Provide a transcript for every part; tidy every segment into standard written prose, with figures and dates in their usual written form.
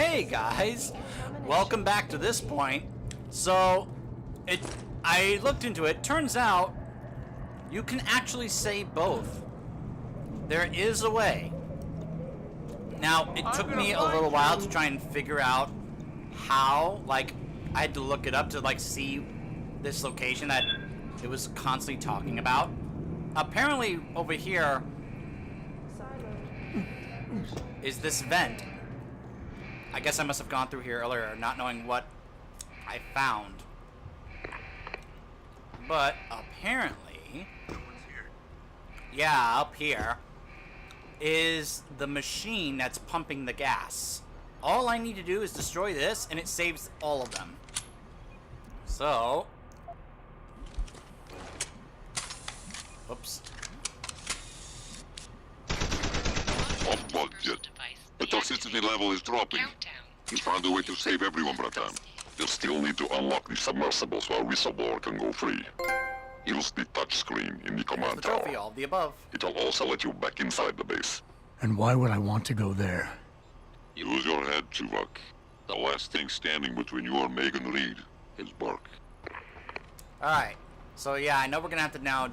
Hey guys, welcome back to this point. So, I looked into it. Turns out you can actually say both. There is a way. Now, it took me a little while to try and figure out how. Like, I had to look it up to like see this location that it was constantly talking about. Apparently, over here is this vent. I guess I must have gone through here earlier, not knowing what I found. But apparently, yeah, up here is the machine that's pumping the gas. All I need to do is destroy this, and it saves all of them. So, oops. Off budget. The toxicity level is dropping. You found a way to save everyone, Bratan. You'll still need to unlock the submersibles while Whistleblower can go free. Use the touchscreen in the command tower. Trophy, all of the above. It'll also let you back inside the base. And why would I want to go there? Use your head, Tuvok. The last thing standing between you and Megan Reed is Burke. Alright, so yeah, I know we're gonna have to now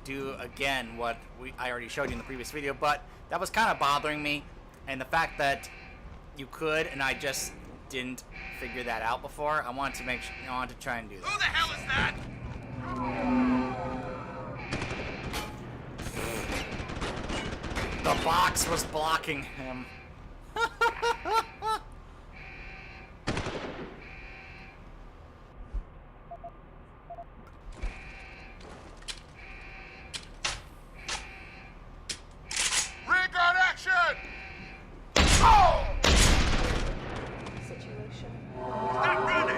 do again what I already showed you in the previous video, but that was kind of bothering me, and the fact that you could, and I just didn't figure that out before. I wanted to make sure, I wanted to try and do that. Who the hell is that? The box was blocking him. Rig on action! Oh! Situation. Stop running!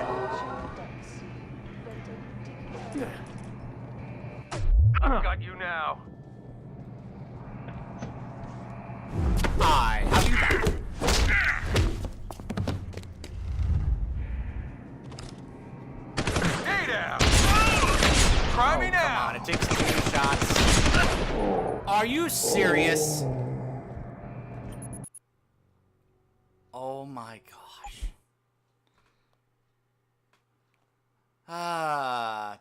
I've got you now. I have you back. Hey down! Try me now! Come on, it takes 2 shots. Are you serious? Oh my gosh.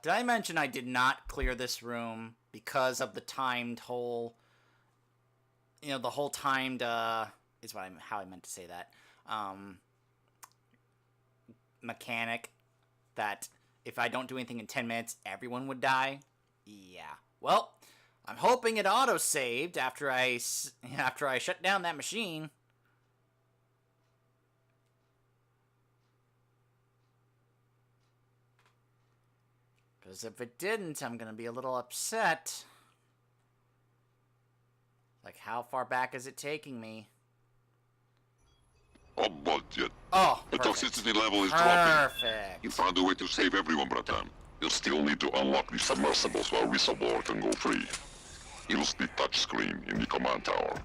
Did I mention I did not clear this room because of the timed whole, you know, the whole timed, is what how I meant to say that, mechanic that if I don't do anything in 10 minutes, everyone would die? Yeah. Well, I'm hoping it auto-saved after I shut down that machine. Because if it didn't, I'm gonna be a little upset. Like, how far back is it taking me? Off budget. Oh, The perfect. toxicity level is dropping. Perfect. You found a way to save everyone, Bratan. You'll still need to unlock the submersibles while Whistleblower can go free. Use the touchscreen in the command tower.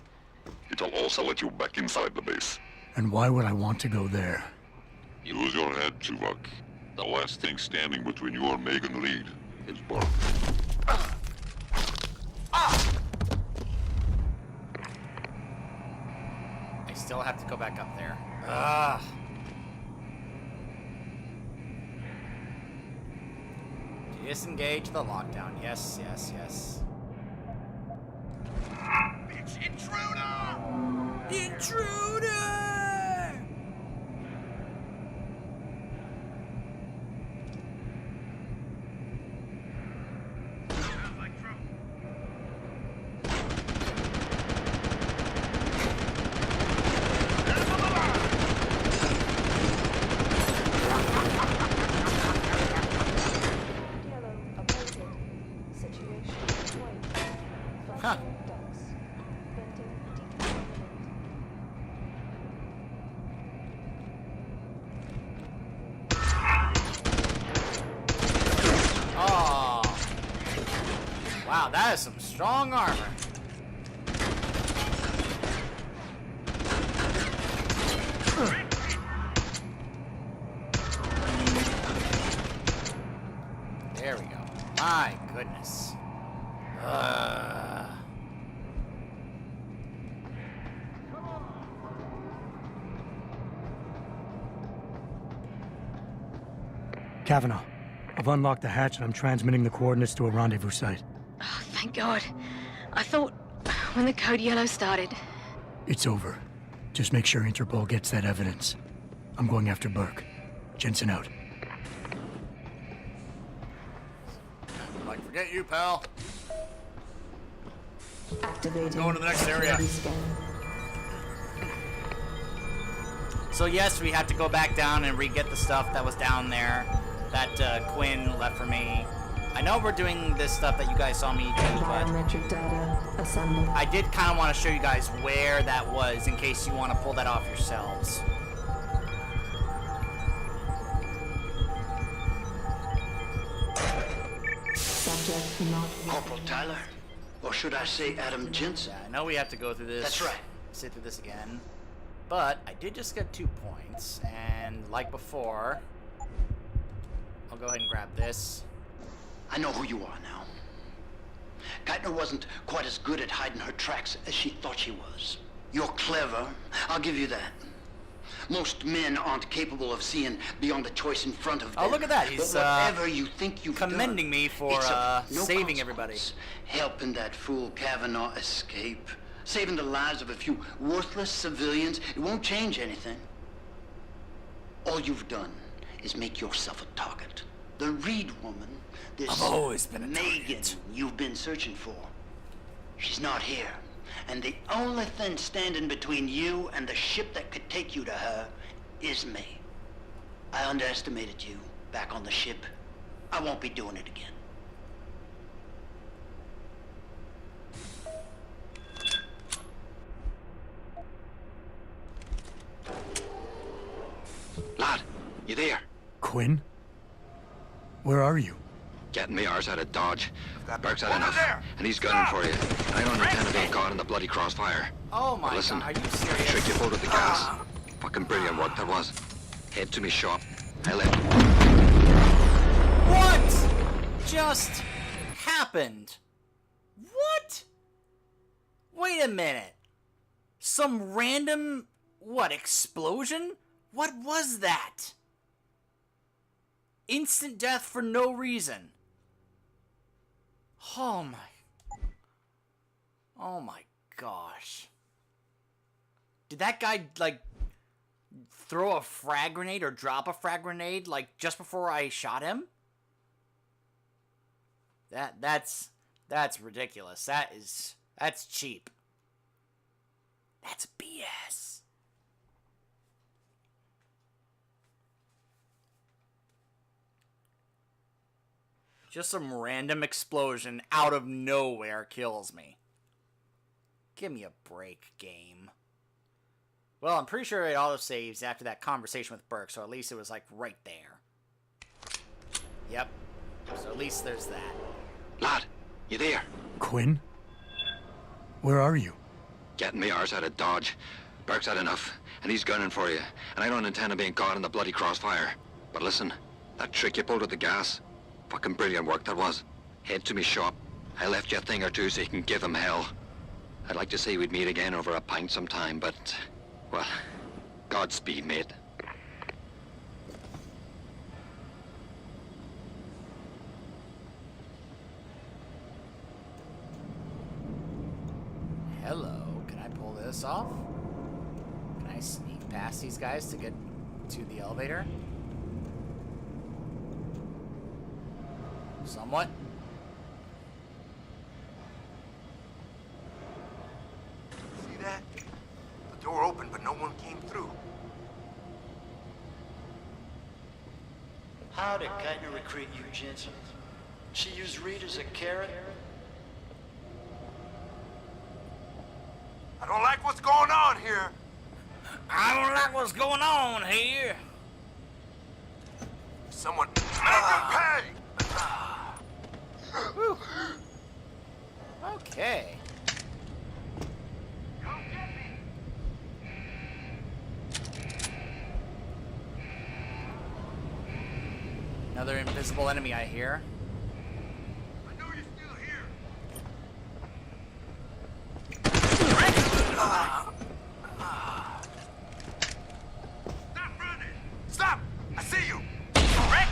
It'll also let you back inside the base. And why would I want to go there? Use your head, Tuvok. The last thing standing between you and Megan Reed is Burke. I still have to go back up there. Ugh. Disengage the lockdown. Yes, yes, yes. Bitch intruder! Intruder! Sounds like trouble. Yellow avoided. Situation. White. Huh. Flashing ducks. Venting decontaminate. Oh. Wow, that is some strong armor. There we go. My goodness. Kavanaugh, I've unlocked the hatch and I'm transmitting the coordinates to a rendezvous site. Oh, thank God. I thought when the code yellow started. It's over. Just make sure Interpol gets that evidence. I'm going after Burke. Jensen out. Like, forget you, pal. Activating. Going to the next area. Scan. So yes, we had to go back down and re-get the stuff that was down there that Quinn left for me. I know we're doing this stuff that you guys saw me do, but Biometric data assembled. I did kind of want to show you guys where that was in case you want to pull that off yourselves. Subject not. Corporal Tyler? Or should I say Adam Jensen? Yeah, I know we have to go through this. That's right. Sit through this again. But I did just get 2 points, and like before, I'll go ahead and grab this. I know who you are now. Geithner wasn't quite as good at hiding her tracks as she thought she was. You're clever, I'll give you that. Most men aren't capable of seeing beyond the choice in front of them. Oh, look at that. He's but whatever you think you've commending done, me for it's of no saving everybody. consequence. Helping that fool Kavanaugh escape. Saving the lives of a few worthless civilians. It won't change anything. All you've done is make yourself a target. The Reed woman, this I've always been a Megan target. you've been searching for. She's not here. And the only thing standing between you and the ship that could take you to her is me. I underestimated you back on the ship. I won't be doing it again. Lad, you there? Quinn? Where are you? Getting me arse out of Dodge. Burke's had Over enough, there! and he's gunning for you. And I don't intend to be caught in the bloody crossfire. Oh my But listen, god, are you that serious? trick you pulled with the gas. Fucking brilliant work that was. Head to me shop. I left. What just happened? What? Wait a minute. Some random, what, explosion? What was that? Instant death for no reason. Oh my gosh. Did that guy, like, throw a frag grenade or drop a frag grenade, like, just before I shot him? That's ridiculous. That's cheap. That's BS. Just some random explosion out of nowhere kills me. Give me a break, game. Well, I'm pretty sure it auto-saves after that conversation with Burke, so at least it was, like, right there. Yep. So at least there's that. Lad, you there? Quinn? Where are you? Getting me arse out of Dodge. Burke's had enough, and he's gunning for you. And I don't intend on being caught in the bloody crossfire. But listen, that trick you pulled with the gas. Fucking brilliant work that was. Head to me shop. I left you a thing or two so you can give him hell. I'd like to say we'd meet again over a pint sometime, but, well, Godspeed, mate. Hello, can I pull this off? Can I sneak past these guys to get to the elevator? Somewhat. See that? The door opened, but no one came through. How did Geithner recruit you, Jensen? She used Reed as a carrot? I don't like what's going on here. I don't like what's going on here. Someone make them pay! Whew. Okay. Come get me! Another invisible enemy, I hear. I know you're still here. Stop running! Stop! I see you! Rick!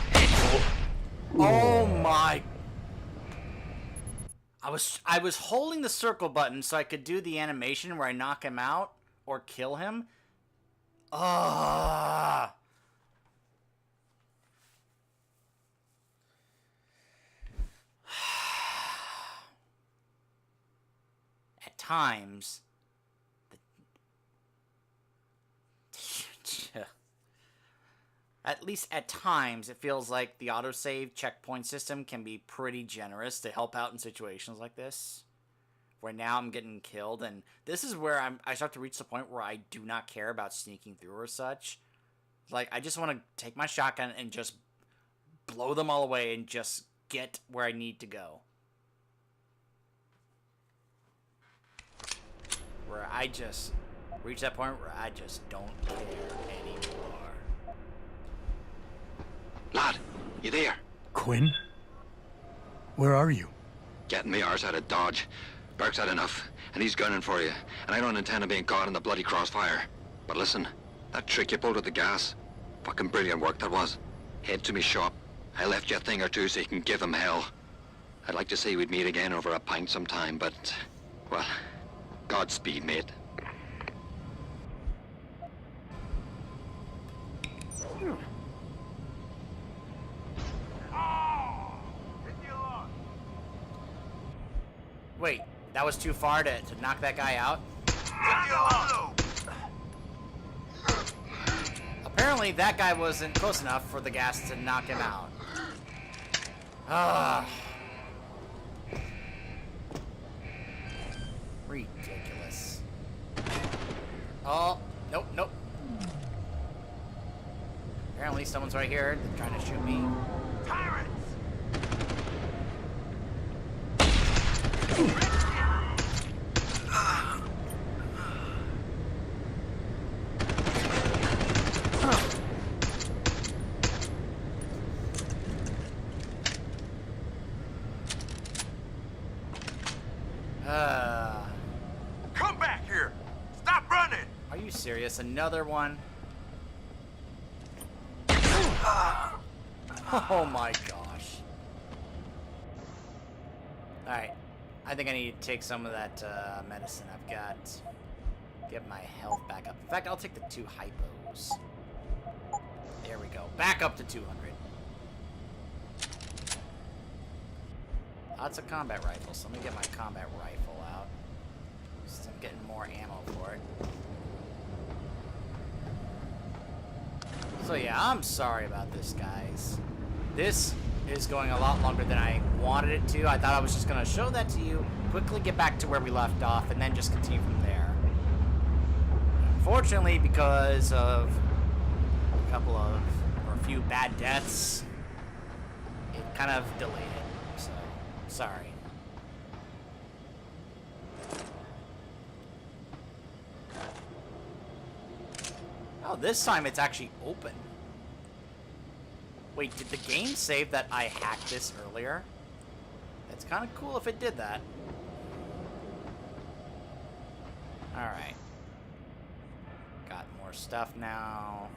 I was holding the circle button so I could do the animation where I knock him out or kill him. Ah. At times, at least at times, it feels like the autosave checkpoint system can be pretty generous to help out in situations like this. Where now I'm getting killed, and this is where I start to reach the point where I do not care about sneaking through or such. Like, I just want to take my shotgun and just blow them all away and just get where I need to go. Where I just reach that point where I just don't care anymore. Lad, you there? Quinn? Where are you? Getting me arse out of Dodge. Burke's had enough, and he's gunning for you. And I don't intend on being caught in the bloody crossfire. But listen, that trick you pulled with the gas, fucking brilliant work that was. Head to me shop. I left you a thing or two so you can give him hell. I'd like to say we'd meet again over a pint sometime, but, well, Godspeed, mate. Wait, that was too far to knock that guy out? Apparently that guy wasn't close enough for the gas to knock him out. Ah. Ridiculous. Oh, nope, nope. Apparently someone's right here trying to shoot me. Pirates! Come back here! Stop running! Are you serious? Another one? Oh my gosh. Alright. I think I need to take some of that medicine I've got. Get my health back up. In fact, I'll take the 2 hypos. There we go. Back up to 200. Lots of combat rifles. So let me get my combat rifle out. Just I'm getting more ammo for it. So yeah, I'm sorry about this, guys. This is going a lot longer than I wanted it to. I thought I was just going to show that to you, quickly get back to where we left off, and then just continue from there. Unfortunately, because of a few bad deaths, it kind of delayed it. So, sorry. Oh, this time it's actually open. Wait, did the game save that I hacked this earlier? It's kind of cool if it did that. Alright. Got more stuff now.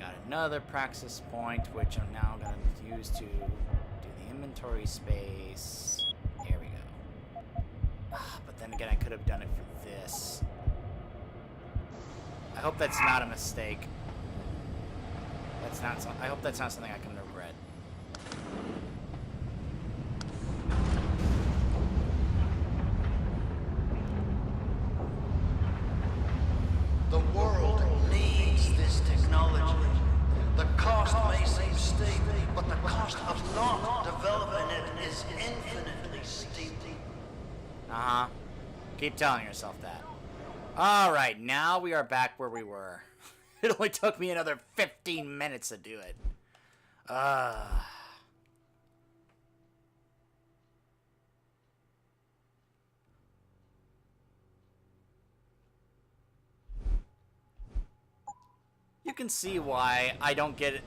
Got another praxis point, which I'm now going to use to do the inventory space. There we go. But then again, I could have done it for this. I hope that's not a mistake. That's not. I hope that's not something I can regret. The world needs this technology. The cost may seem steep, but the cost of not developing it is infinitely steep. Uh-huh. Keep telling yourself that. Alright, now we are back where we were. It only took me another 15 minutes to do it. You can see why I don't get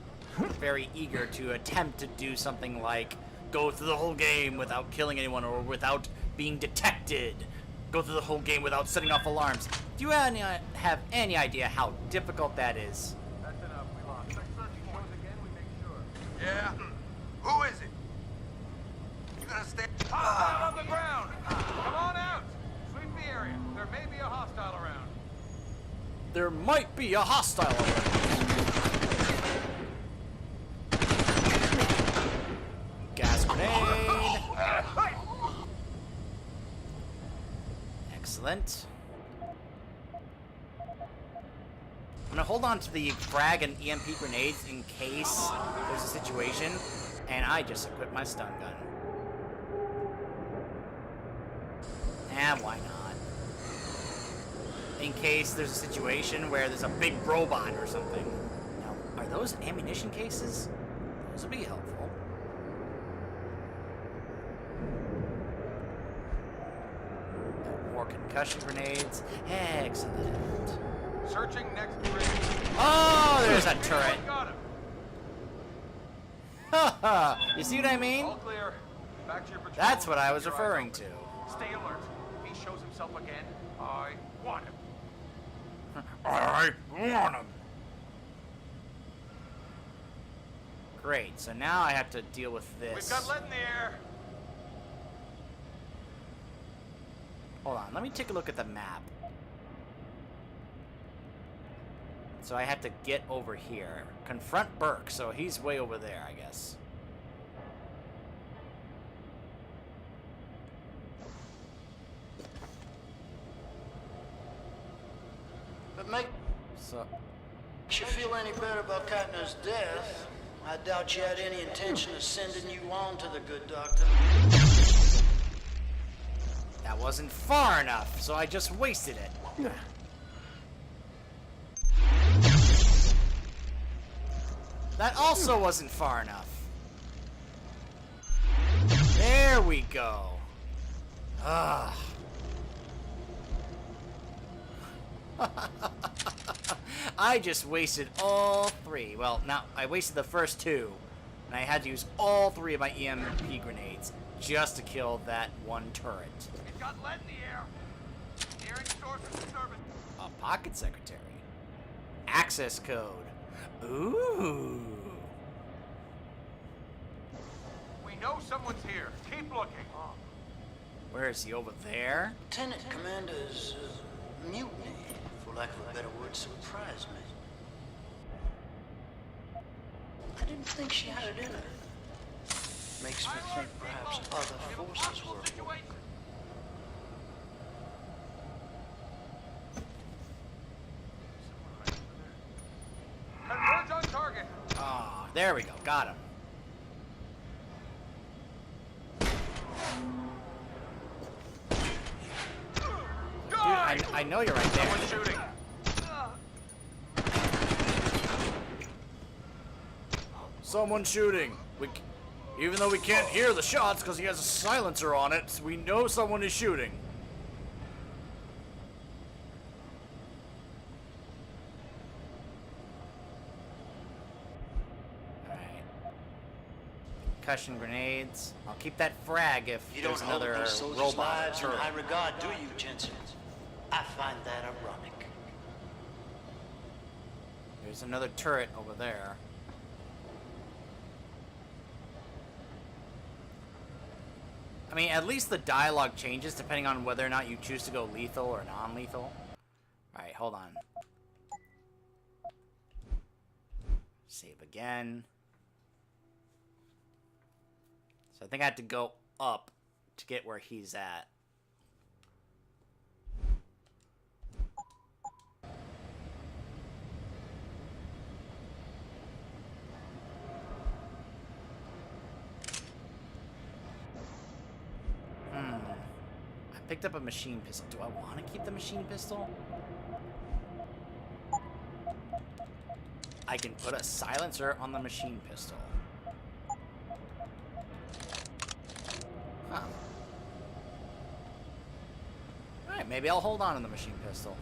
very eager to attempt to do something like go through the whole game without killing anyone or without being detected. Go through the whole game without setting off alarms. Do you have any idea how difficult that is? That's enough. We lost. Search shows again, we make sure. Yeah? Who is it? Hostile on the ground! Come on out! Sweep the area. There may be a hostile around. There might be a hostile around. Gas grenade. Excellent. I'm gonna hold on to the frag and EMP grenades in case there's a situation, and I just equipped my stun gun. And why not? In case there's a situation where there's a big robot or something. Now, are those ammunition cases? Those would be helpful. More concussion grenades. Excellent. Searching next ring. Oh, there's a turret. Got him. Haha. You see what I mean? All clear. Back to your patrol. That's what I was Keep your eyes referring open. to. Stay alert. If he shows himself again, I want him. I want him. Great. So now I have to deal with this. We've got lead in the air. Hold on. Let me take a look at the map. So I have to get over here. Confront Burke. So he's way over there, I guess. But makes So you feel any better about Katner's death, I doubt you had any intention of sending you on to the good doctor. that wasn't far enough, so I just wasted it. That also wasn't far enough. There we go. Ugh. I just wasted all three. Well, now I wasted the first two, and I had to use all three of my EMP grenades just to kill that one turret. We've got lead in the air. Nearing source of disturbance. A pocket secretary. Access code. Ooh. We know someone's here. Keep looking. Where is he? Over there? Lieutenant Commander's mutiny, for lack of a better word, surprised me. I didn't think she had it in her. Makes me think perhaps other forces were. Situation. Converge on target. Ah, there we go. Got him. Dude, I know you're right there. Someone's shooting. Someone's shooting. Even though we can't hear the shots because he has a silencer on it, we know someone is shooting. Alright. Concussion grenades. I'll keep that frag if You don't there's hold another these soldiers' robot lives in turret. high regard, do you, Jensen? I find that ironic. There's another turret over there. I mean, at least the dialogue changes depending on whether or not you choose to go lethal or non-lethal. Alright, hold on. Save again. So I think I have to go up to get where he's at. I picked up a machine pistol. Do I want to keep the machine pistol? I can put a silencer on the machine pistol. Huh. Alright, maybe I'll hold on to the machine pistol.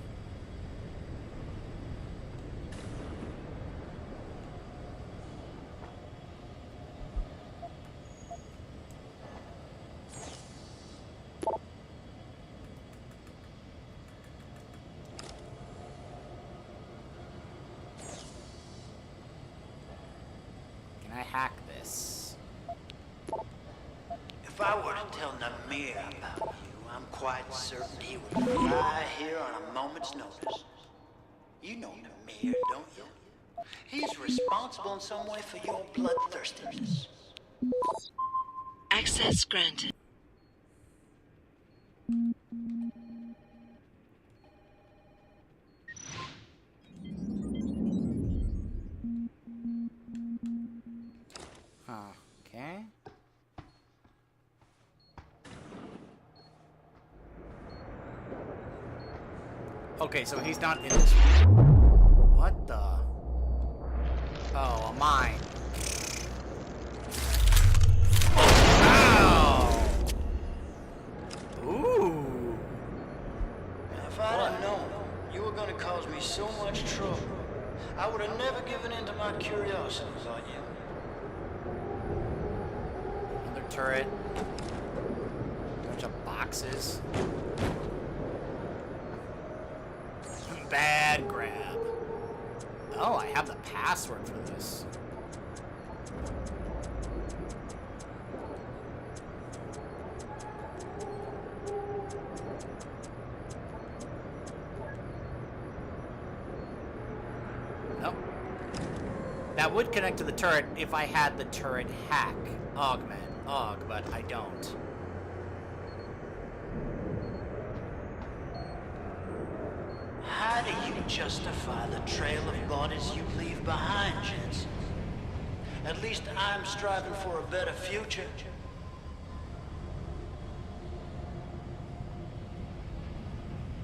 Can I hack this? If If I were to tell Namir about you, I'm quite certain he would fly here on a moment's notice. You know Namir, don't you? He's responsible in some way for your bloodthirstiness. Access granted. Okay. Okay, so he's not in this one. What the? Oh, a mine. Ow! Ooh. Now, if I'd have known you were gonna cause me so much trouble, I would have never given in to my curiosity about you. Another turret. Bunch of boxes. Bad grab. Oh, I have the password for this. Nope. That would connect to the turret if I had the turret hack. Augment. Aug, but I don't. How do you justify the trail of bodies you leave behind, Jensen? At least I'm striving for a better future.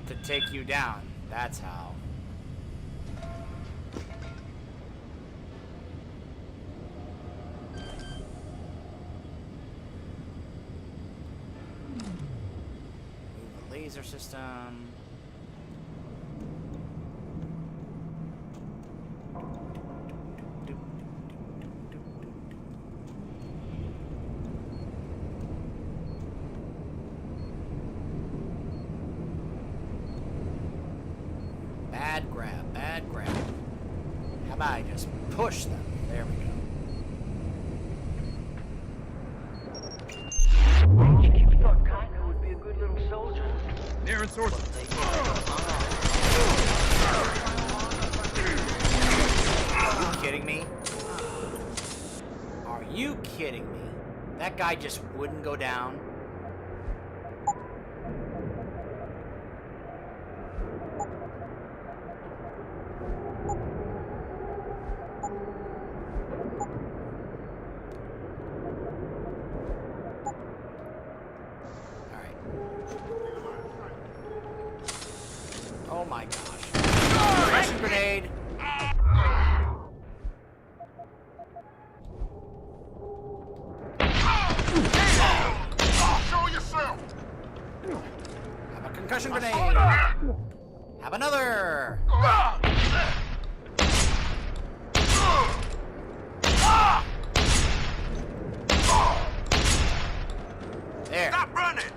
To take you down. That's how. Move the laser system. Bad grab, bad grab. How about I just push them? There we go. HQ thought Kainu would be a good little soldier. Nearing source. Are you kidding me? Are you kidding me? That guy just wouldn't go down. Oh my gosh. Russian grenade. Show yourself! Have a concussion grenade. Have another. There. Stop running!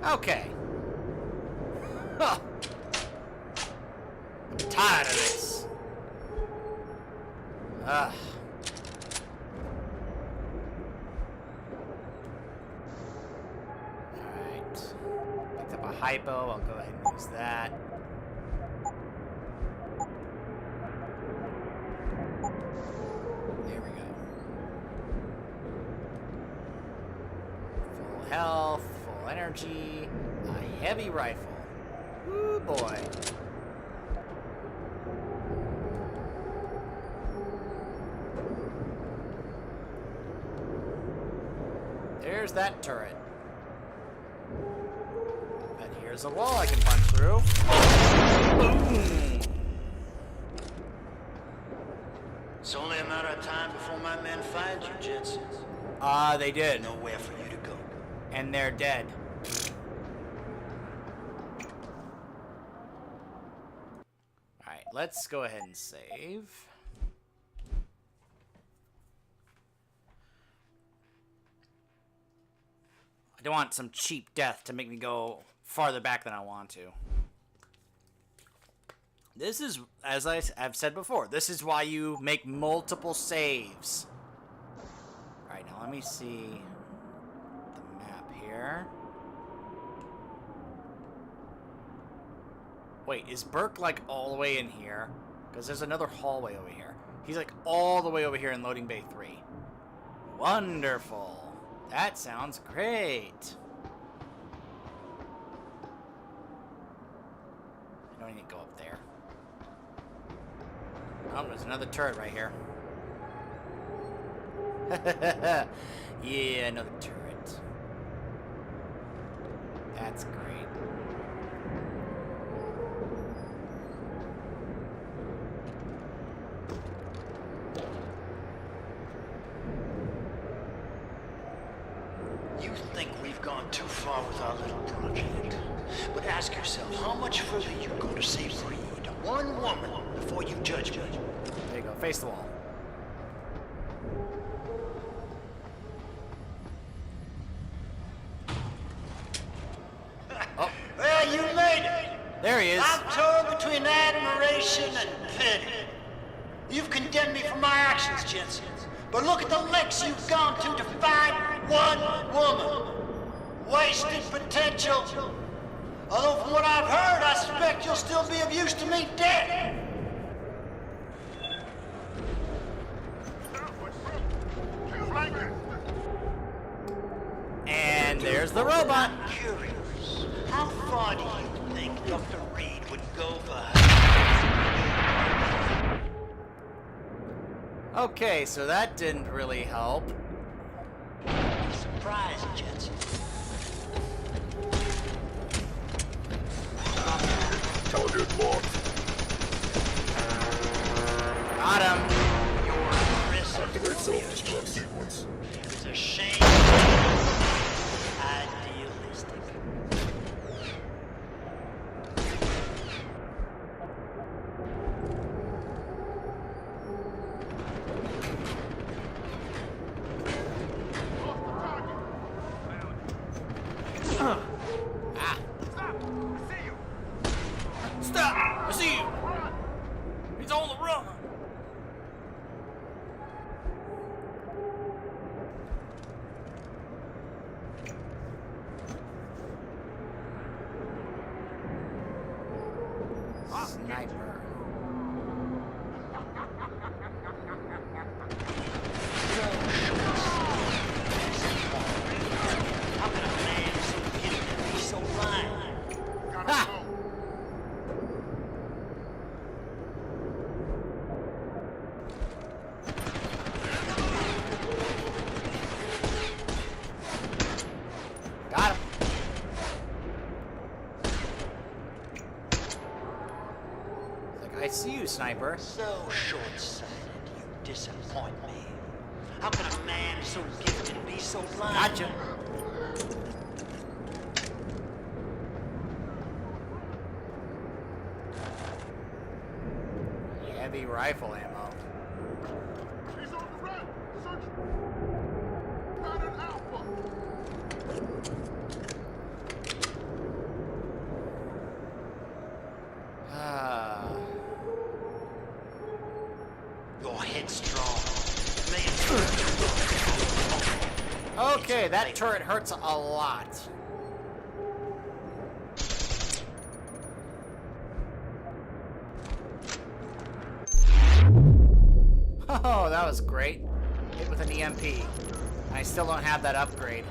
Okay. Huh. I'm tired of this. Ugh. Alright. Picked up a hypo. I'll go ahead and use that. There we go. Full health, full energy, a heavy rifle. Ooh boy. There's that turret. And here's a wall I can punch through. Boom! It's only a matter of time before my men find you, Jensen. They did. Nowhere for you to go. And they're dead. Alright, let's go ahead and save. I don't want some cheap death to make me go farther back than I want to. This is, as I've said before, this is why you make multiple saves. Alright, now let me see the map here. Wait, is Burke like all the way in here? Because there's another hallway over here. He's like all the way over here in loading bay 3. Wonderful. That sounds great. I don't need to go up there. Oh, there's another turret right here. Yeah, another turret. That's great. You think we've gone too far with our little project. But ask yourself, how much further you going to save Reed, one woman, before you judge me? There you go, face the wall. Oh, Well, you made it. there he is. I'm torn between admiration and pity. You've condemned me for my actions, Jensen. But look at the lengths you've gone to find one woman. Wasted potential. Although from what I've heard, I suspect you'll still be of use to me dead. And there's the robot. I'm curious. How far do you think Dr. Reed would go for her? Okay, so that didn't really help. Surprise, Jensen. Target locked. Got him. Your aggressive Activate self-destruct sequence. It's a shame. Idealistic. Ah, Stop! I see you! stop! I see you. He's on the run. Sniper. How can a man so gifted be so blind? Ha! Got him. Like, I see you, sniper. So short-sighted, you disappoint me. How can a man so gifted be so blind? Gotcha. Heavy rifle ammo. He's on the run. Search. Pattern Alpha. Ah. You're headstrong. Okay, that turret hurts a lot. Oh, that was great. Hit with an EMP. I still don't have that upgrade.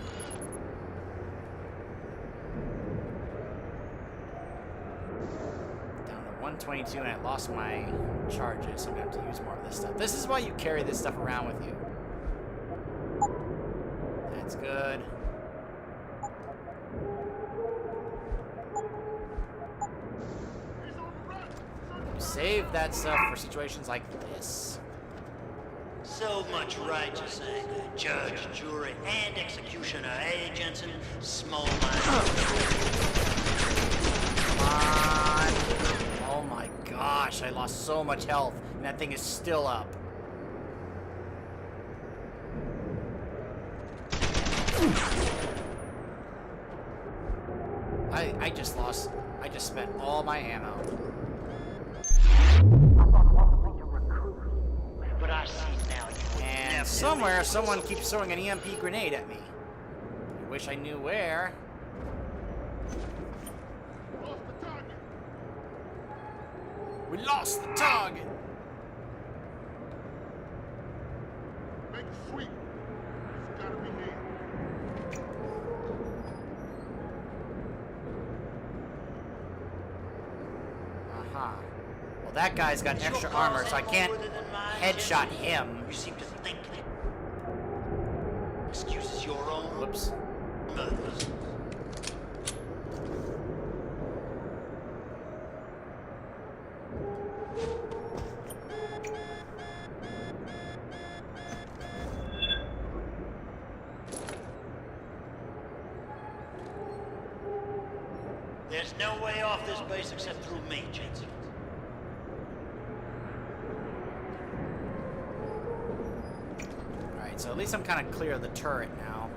Down to 122 and I lost my charges, so I'm gonna have to use more of this stuff. This is why you carry this stuff around with you. That's good. Save that stuff for situations like this. So much righteous anger. Judge, jury, and executioner, eh, Jensen? Small mind. Come on. Oh my gosh, I lost so much health, and that thing is still up. I just spent all my ammo. somewhere, someone keeps throwing an EMP grenade at me. I wish I knew where. We lost the target. Make it sweet. It's gotta be me. Aha. Well, that guy's got extra armor, so I can't headshot him. You seem to think that excuses your own Whoops. murders. There's no way off this base except through me, Jensen. Alright, so at least I'm kind of clear of the turret now.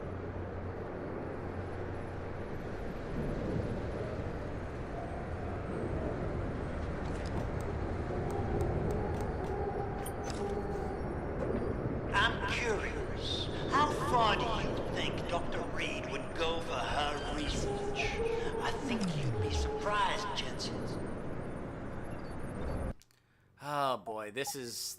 I'm curious. How far do you think Dr. Reed would go for her research? I think you'd be surprised, Jensen. Oh boy, this is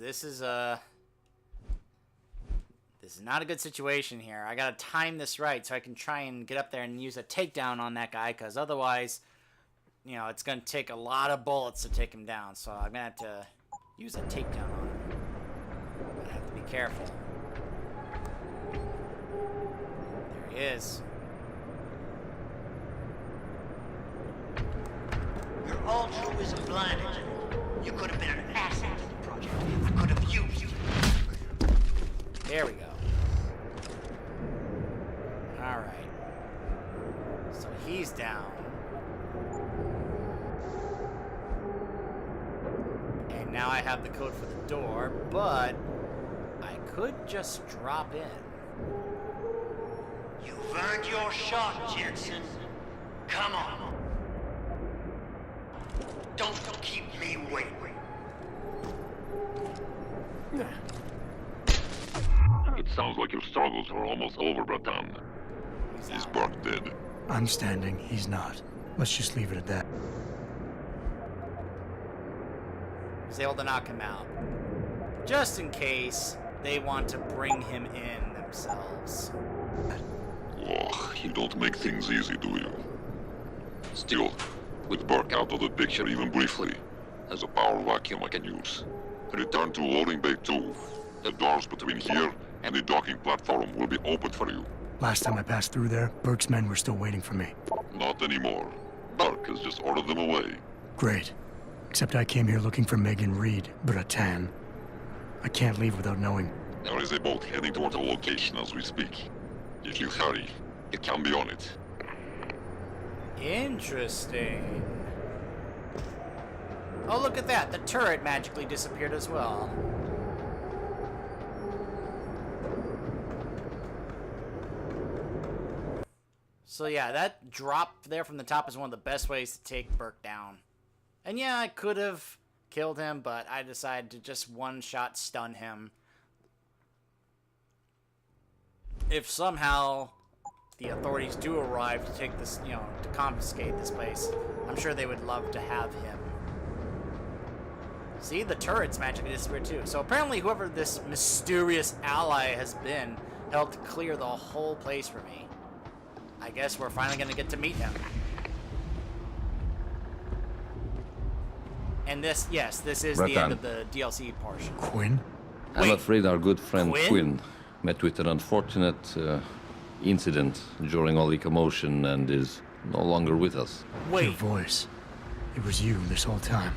not a good situation here. I gotta time this right so I can try and get up there and use a takedown on that guy, because otherwise, you know, it's gonna take a lot of bullets to take him down. So I'm gonna have to use a takedown on him. I have to be careful. There he is. Your altruism blinded you. You could have been an asset to the project. I could have used you. There we go. Alright. So he's down. And now I have the code for the door, but I could just drop in. You've earned your shot, Jensen. Come on. Don't keep me waiting. It sounds like your struggles are almost over, Bratan. Is Burke dead? I'm standing, he's not. Let's just leave it at that. I was able to knock him out. Just in case they want to bring him in themselves. Oh, you don't make things easy, do you? Still, with Burke out of the picture even briefly, there's a power vacuum I can use. Return to loading bay 2. The doors between here and the docking platform will be open for you. Last time I passed through there, Burke's men were still waiting for me. Not anymore. Burke has just ordered them away. Great. Except I came here looking for Megan Reed, Bratan. I can't leave without knowing. There is a boat heading toward the location as we speak. If you hurry, it can be on it. Interesting. Oh, look at that. The turret magically disappeared as well. So yeah, that drop there from the top is one of the best ways to take Burke down. And yeah, I could have killed him, but I decided to just one-shot stun him. If somehow the authorities do arrive to take this, you know, to confiscate this place, I'm sure they would love to have him. See, the turrets magically disappeared too. So apparently whoever this mysterious ally has been helped clear the whole place for me. I guess we're finally going to get to meet him. And this, yes, this is the end of the DLC portion. Quinn? I'm afraid our good friend Quinn? Quinn met with an unfortunate incident during all the commotion and is no longer with us. Your Wait, voice. It was you this whole time.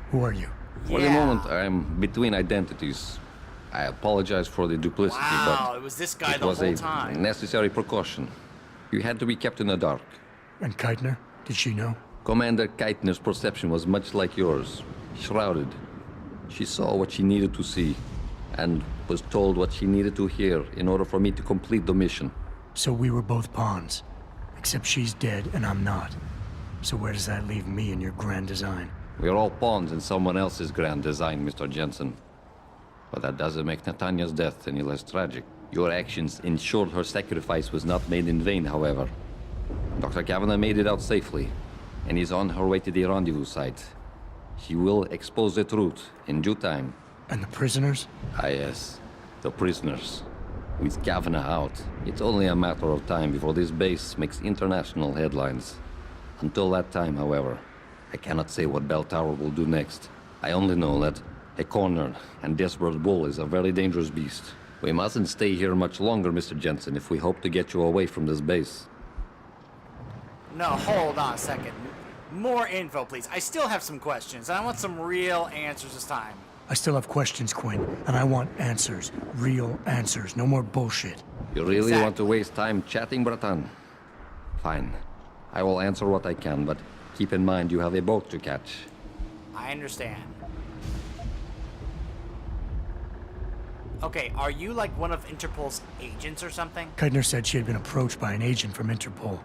Who are you? For the moment, I'm between identities. I apologize for the duplicity, wow, but it was this guy it the was whole a time. necessary precaution. You had to be kept in the dark. And Keitner? Did she know? Commander Keitner's perception was much like yours, shrouded. She saw what she needed to see, and was told what she needed to hear in order for me to complete the mission. So we were both pawns. Except she's dead and I'm not. So where does that leave me in your grand design? We are all pawns in someone else's grand design, Mr. Jensen. But that doesn't make Natanya's death any less tragic. Your actions ensured her sacrifice was not made in vain, however. Dr. Kavanagh made it out safely, and is on her way to the rendezvous site. She will expose the truth in due time. And the prisoners? Ah, yes. The prisoners. With Kavanagh out, it's only a matter of time before this base makes international headlines. Until that time, however, I cannot say what Bell Tower will do next. I only know that a cornered and desperate bull is a very dangerous beast. We mustn't stay here much longer, Mr. Jensen, if we hope to get you away from this base. No, hold on a second. More info, please. I still have some questions, and I want some real answers this time. I still have questions, Quinn, and I want answers. Real answers. No more bullshit. You really want to waste time chatting, Bratan? Fine. I will answer what I can, but keep in mind you have a boat to catch. I understand. Okay, are you like one of Interpol's agents or something? Keitner said she had been approached by an agent from Interpol.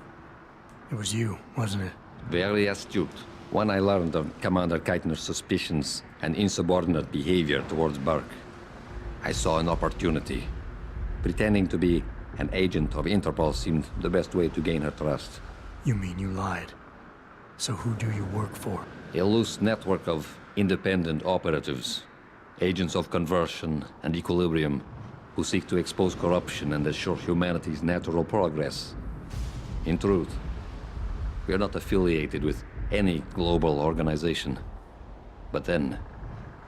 It was you, wasn't it? Very astute. When I learned of Commander Keitner's suspicions and insubordinate behavior towards Burke, I saw an opportunity. Pretending to be an agent of Interpol seemed the best way to gain her trust. You mean you lied? So who do you work for? A loose network of independent operatives, agents of conversion and equilibrium, who seek to expose corruption and assure humanity's natural progress. In truth, we are not affiliated with any global organization. But then,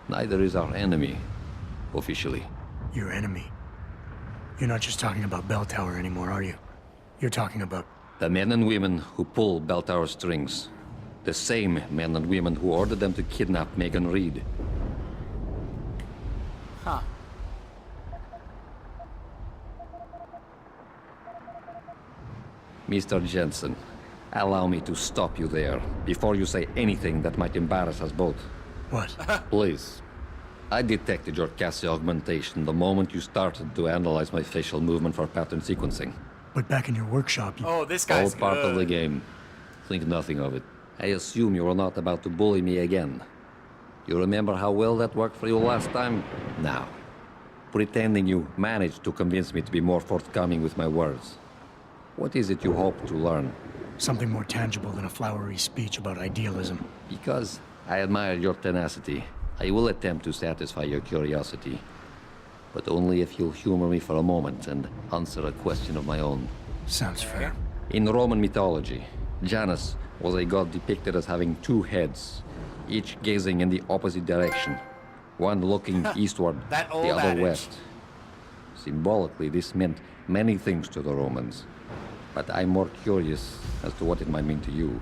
neither is our enemy, officially. Your enemy? You're not just talking about Bell Tower anymore, are you? You're talking about... The men and women who pull Bell Tower strings. The same men and women who ordered them to kidnap Megan Reed. Huh. Mr. Jensen, allow me to stop you there, before you say anything that might embarrass us both. What? Please. I detected your Cassie augmentation the moment you started to analyze my facial movement for pattern sequencing. But back in your workshop, you... Oh, this guy's All part good. of the game. Think nothing of it. I assume you are not about to bully me again. You remember how well that worked for you last time? Now, pretending you managed to convince me to be more forthcoming with my words. What is it you hope to learn? Something more tangible than a flowery speech about idealism. Because I admire your tenacity, I will attempt to satisfy your curiosity. But only if you'll humor me for a moment and answer a question of my own. Sounds fair. In Roman mythology, Janus was a god depicted as having two heads, each gazing in the opposite direction. One looking eastward, That the old other adage. west. Symbolically, this meant many things to the Romans. But I'm more curious as to what it might mean to you.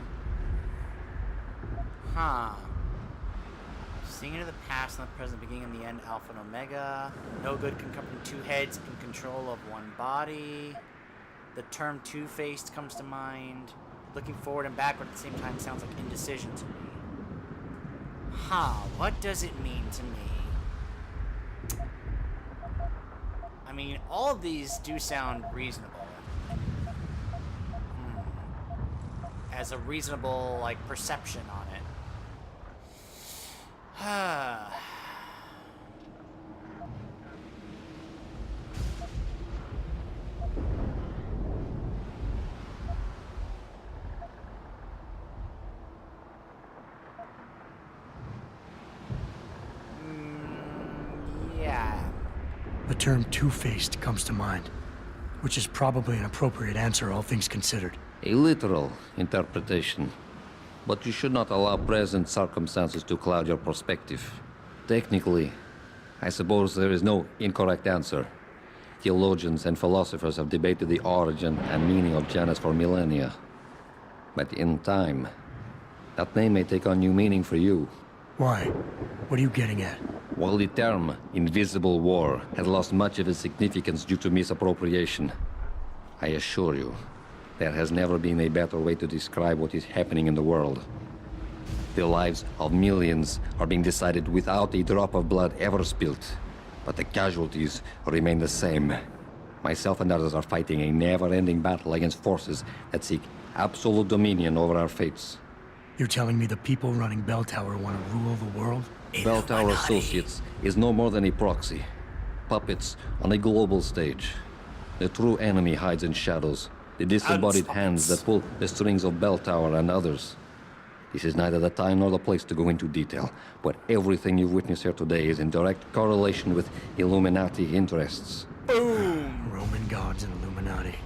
Huh. Seeing into the past, not the present, beginning and the end, Alpha and Omega. No good can come from two heads in control of one body. The term two-faced comes to mind. Looking forward and backward at the same time sounds like indecision to me. Huh, what does it mean to me? I mean, all of these do sound reasonable. As a reasonable, like, perception on it. Yeah. The term two-faced comes to mind, which is probably an appropriate answer, all things considered. A literal interpretation. But you should not allow present circumstances to cloud your perspective. Technically, I suppose there is no incorrect answer. Theologians and philosophers have debated the origin and meaning of Janus for millennia. But in time, that name may take on new meaning for you. Why? What are you getting at? While the term invisible war has lost much of its significance due to misappropriation, I assure you, there has never been a better way to describe what is happening in the world. The lives of millions are being decided without a drop of blood ever spilled, but the casualties remain the same. Myself and others are fighting a never-ending battle against forces that seek absolute dominion over our fates. You're telling me the people running Bell Tower want to rule the world? Bell Tower Associates is no more than a proxy. Puppets on a global stage. The true enemy hides in shadows. The disembodied hands that pull the strings of Bell Tower and others. This is neither the time nor the place to go into detail, but everything you've witnessed here today is in direct correlation with Illuminati interests. Boom! Roman gods and Illuminati.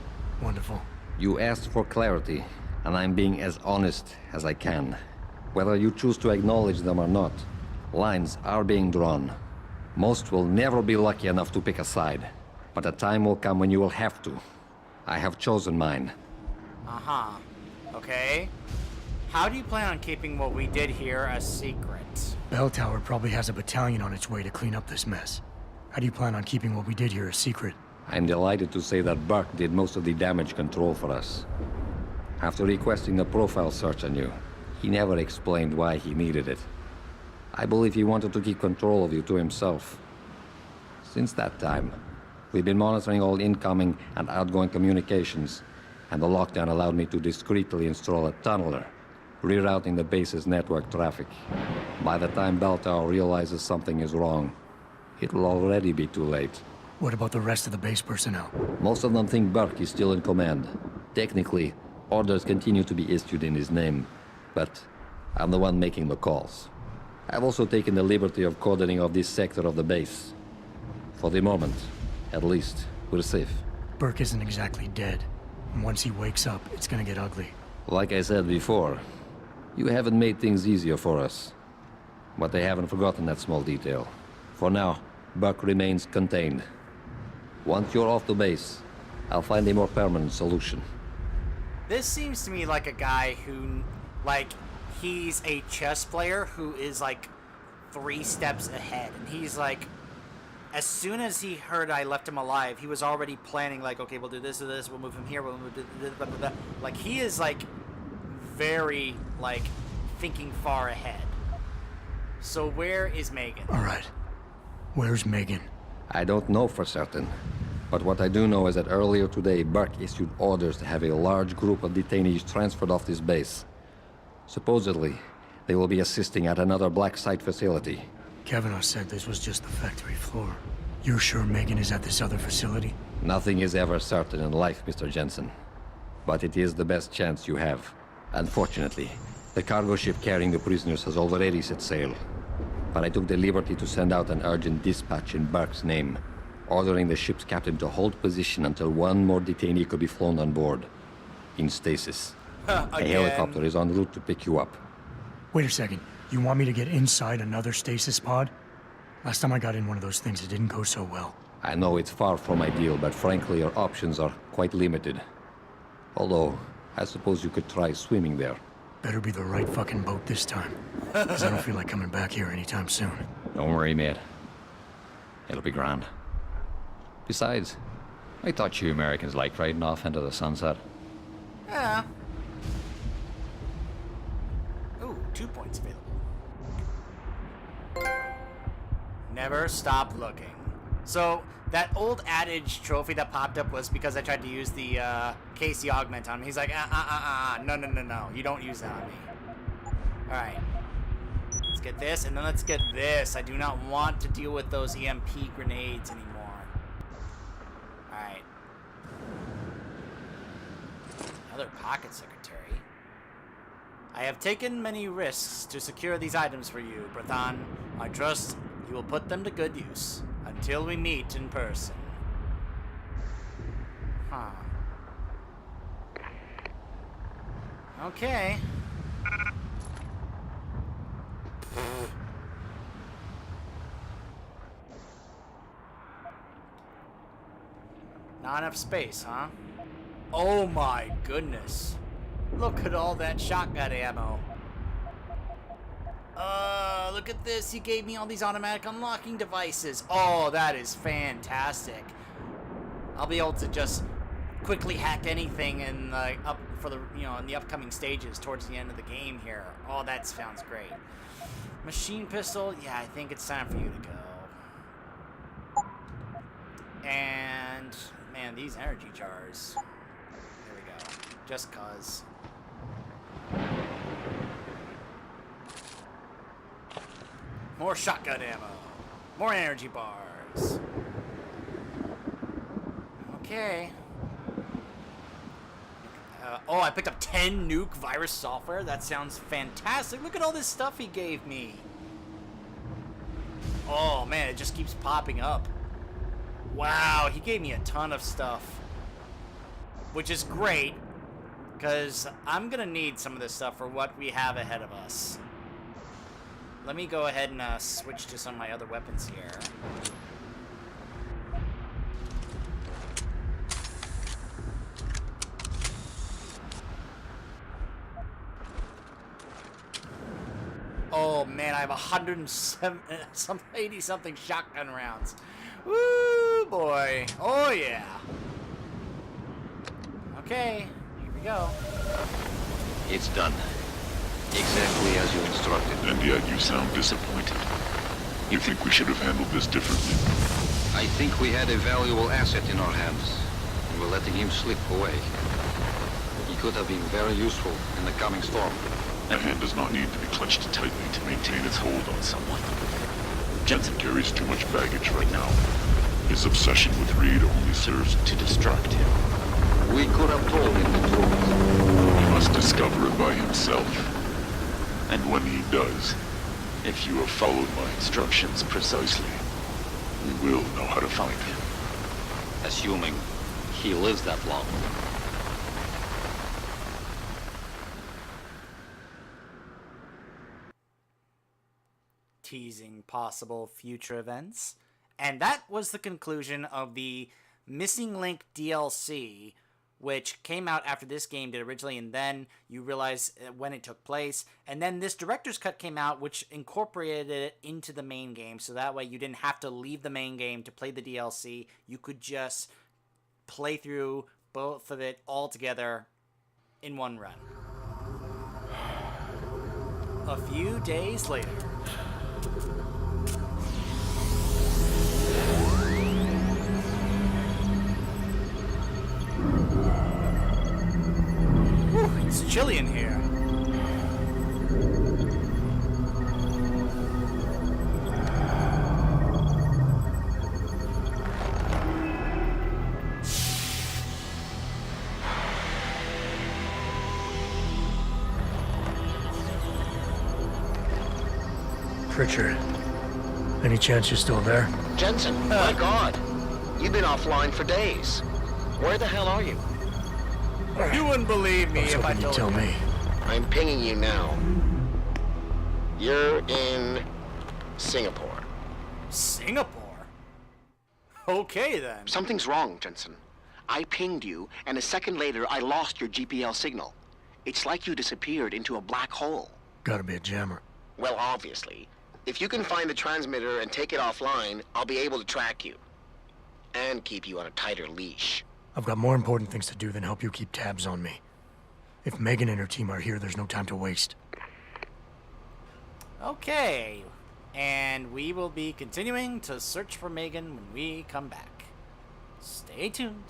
Wonderful. You asked for clarity, and I'm being as honest as I can. Whether you choose to acknowledge them or not, lines are being drawn. Most will never be lucky enough to pick a side, but a time will come when you will have to. I have chosen mine. Uh-huh. Okay. How do you plan on keeping what we did here a secret? Bell Tower probably has a battalion on its way to clean up this mess. How do you plan on keeping what we did here a secret? I'm delighted to say that Burke did most of the damage control for us. After requesting a profile search on you, he never explained why he needed it. I believe he wanted to keep control of you to himself. Since that time, we've been monitoring all incoming and outgoing communications, and the lockdown allowed me to discreetly install a tunneler, rerouting the base's network traffic. By the time Bell Tower realizes something is wrong, it will already be too late. What about the rest of the base personnel? Most of them think Burke is still in command. Technically, orders continue to be issued in his name, but I'm the one making the calls. I've also taken the liberty of cordoning off this sector of the base. For the moment, at least, we're safe. Burke isn't exactly dead. And once he wakes up, it's gonna get ugly. Like I said before, you haven't made things easier for us. But they haven't forgotten that small detail. For now, Burke remains contained. Once you're off the base, I'll find a more permanent solution. This seems to me like a guy who, like, he's a chess player who is, like, 3 steps ahead. And he's, like, as soon as he heard I left him alive, he was already planning, like, okay, we'll do this or this, we'll move him here, we'll move this, blah, blah, blah. Like, he is, like, very, like, thinking far ahead. So where is Megan? All right. Where's Megan? I don't know for certain. But what I do know is that earlier today, Burke issued orders to have a large group of detainees transferred off this base. Supposedly, they will be assisting at another black site facility. Kavanaugh said this was just the factory floor. You're sure Megan is at this other facility? Nothing is ever certain in life, Mr. Jensen. But it is the best chance you have. Unfortunately, the cargo ship carrying the prisoners has already set sail. But I took the liberty to send out an urgent dispatch in Burke's name, ordering the ship's captain to hold position until one more detainee could be flown on board. In stasis. A helicopter is en route to pick you up. Wait a second. You want me to get inside another stasis pod? Last time I got in one of those things, it didn't go so well. I know it's far from ideal, but frankly, your options are quite limited. Although, I suppose you could try swimming there. Better be the right fucking boat this time. Because I don't feel like coming back here anytime soon. Don't worry, mate. It'll be grand. Besides, I thought you Americans liked riding off into the sunset. Yeah. Ooh, 2 points available. Never stop looking. So, that old adage trophy that popped up was because I tried to use the Casey augment on him. He's like, no, you don't use that on me. Alright. Let's get this, and then let's get this. I do not want to deal with those EMP grenades anymore. Alright. Another pocket secretary. I have taken many risks to secure these items for you, Brathan. I trust you will put them to good use until we meet in person. Huh. Okay. Not enough space, huh? Oh my goodness. Look at all that shotgun ammo. Look at this. He gave me all these automatic unlocking devices. Oh, that is fantastic. I'll be able to just quickly hack anything in the in the upcoming stages towards the end of the game here. Oh, that sounds great. Machine pistol. Yeah, I think it's time for you to go. And man, these energy jars. There we go. Just cause. More shotgun ammo. More energy bars. Okay. Oh, I picked up 10 nuke virus software. That sounds fantastic. Look at all this stuff he gave me. Oh, man, it just keeps popping up. Wow, he gave me a ton of stuff. Which is great, because I'm going to need some of this stuff for what we have ahead of us. Let me go ahead and switch to some of my other weapons here. Oh man, I have 80 something shotgun rounds. Woo boy. Oh yeah. Okay, here we go. It's done. Exactly as you instructed. And yet you sound disappointed. You think we should have handled this differently? I think we had a valuable asset in our hands, and we're letting him slip away. He could have been very useful in the coming storm. A hand does not need to be clenched tightly to maintain its hold on someone. Jensen carries too much baggage right now. His obsession with Reed only serves to distract him. We could have told him the truth. He must discover it by himself. And when he does, if you have followed my instructions precisely, we will know how to find him. Assuming he lives that long. Teasing possible future events. And that was the conclusion of the Missing Link DLC, which came out after this game did originally, and then you realize when it took place. And then this director's cut came out, which incorporated it into the main game, so that way you didn't have to leave the main game to play the DLC. You could just play through both of it all together in one run. A few days later. It's chilly in here. Pritchard, any chance you're still there? Jensen, my God. You've been offline for days. Where the hell are you? You wouldn't believe me I was if I hoping you'd told tell you. me. I'm pinging you now. You're in Singapore. Singapore? Okay then. Something's wrong, Jensen. I pinged you, and a second later I lost your GPL signal. It's like you disappeared into a black hole. Gotta be a jammer. Well, obviously. If you can find the transmitter and take it offline, I'll be able to track you. And keep you on a tighter leash. I've got more important things to do than help you keep tabs on me. If Megan and her team are here, there's no time to waste. Okay. And we will be continuing to search for Megan when we come back. Stay tuned.